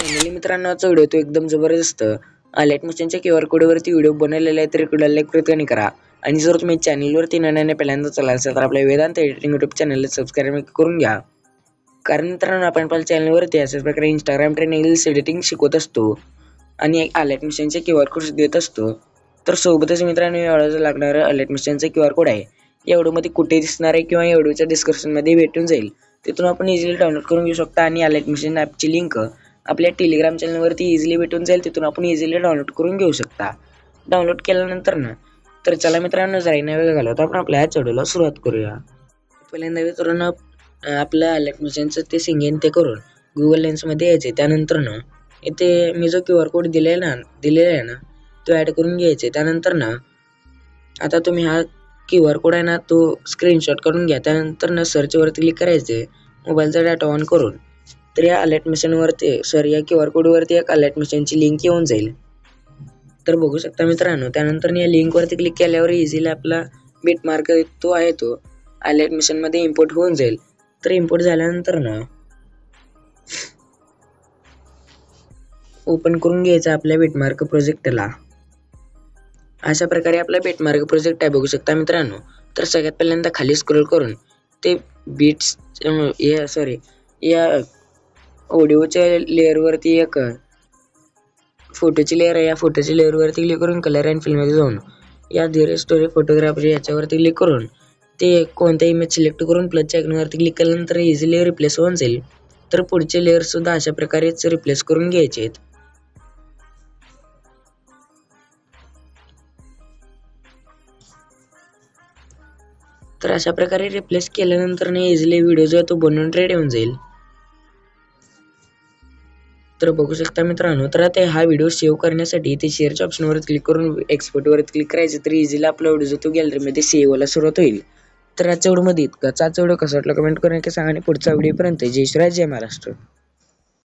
Finally मित्रांनो आजचा video तो एकदम जबरदस्त लाईट मोशनच्या QR कोडवरती व्हिडिओ बनवलेला आहे, तर व्हिडिओला लाईक कृपया करा. आणि जर तुम्ही चॅनलवरती नव्याने पहिल्यांदा चला असेल तर आपल्या वेदांत एडिटिंग यूट्यूब चॅनलला सबस्क्राईब करून घ्या. कारण मित्रांनो आपण आपल्या चॅनलवरती अशाच प्रकारे इंस्टाग्राम रील्स एडिटिंग शिकवत असतो आणि लाईट मोशनचे QR कोड देत असतो. तर सोबतच मित्रांनो या व्हिडिओला लागणारा लाईट मोशनचा QR कोड आहे, या व्हिडिओमध्ये कुठे दिसणार आहे किंवा या व्हिडिओच्या डिस्क्रिप्शनमध्ये भेटून जाईल. तिथून आपण इझिली डाउनलोड करून घेऊ शकता आणि लाईट मोशन ॲपची लिंक आपल्या टेलिग्राम चॅनलवरती इझिली भेटून जाईल. तिथून आपण इझिली डाउनलोड करून घेऊ शकता. डाउनलोड केल्यानंतर ना तर चला मित्रांनो जरा वेळ घालवता आपण आपल्या ह्याच व्हिडिओला सुरुवात करूया. पहिल्यांदा मित्रांनो आपल्या लाईट मोशनचं ते सिंगिंग ते करून गुगल लेन्समध्ये यायचे. त्यानंतर ना इथे मी जो QR कोड दिलेला आहे ना तो ॲड करून घ्यायचे. त्यानंतर ना आता तुम्ही हा QR कोड आहे ना तो स्क्रीनशॉट करून घ्या. त्यानंतर ना सर्चवरती क्लिक करायचे मोबाईलचा डाटा ऑन करून. तर या अलर्ट मिशनवरती या QR कोडवरती एक अलर्ट मिशनची लिंक येऊन जाईल. तर बघू शकता मित्रांनो. त्यानंतर या लिंकवरती क्लिक केल्यावर इझिली आपला बिटमार्क तो आहे तो अलर्ट मिशनमध्ये इम्पोर्ट होऊन जाईल. तर इम्पोर्ट झाल्यानंतर ना ओपन करून घ्यायचं आपल्या बिटमार्क प्रोजेक्टला. अशा प्रकारे आपला बिटमार्क प्रोजेक्ट आहे बघू शकता मित्रांनो. तर सगळ्यात पहिल्यांदा खाली स्क्रोल करून ते बीट्स या ऑडिओच्या लेअरवरती एक फोटोची लेअर आहे. या फोटोची लेअरवरती क्लिक करून कलर अँड फिल्ममध्ये जाऊन या धीरे स्टोरी फोटोग्राफी याच्यावरती क्लिक करून ते कोणत्या इमेज सिलेक्ट करून प्लसच्या आयकॉनवरती क्लिक केल्यानंतर इझिली रिप्लेस होऊन जाईल. तर पुढचे लेअर सुद्धा अशा प्रकारेच रिप्लेस करून घ्यायचे आहेत. तर अशा प्रकारे रिप्लेस केल्यानंतर इझिली व्हिडिओ जो आहे तो बनवून रेडी होऊन जाईल. तर बघू शकता मित्रांनो. तर आता हा व्हिडिओ सेव्ह करण्यासाठी ते शेअरच्या ऑप्शनवर क्लिक करून एक्सपोर्टवर क्लिक करायचं. तर इझिली आपला व्हिडिओ जो तो गॅलरीमध्ये सेव्ह व्हायला सुरुवात होईल. तर आजच्या व्हिडिओमध्ये इतकाच. आजचा व्हिडिओ कसा वाटला कमेंट करून सांगा आणि पुढचा व्हिडिओपर्यंत जय श्री राम जय महाराष्ट्र.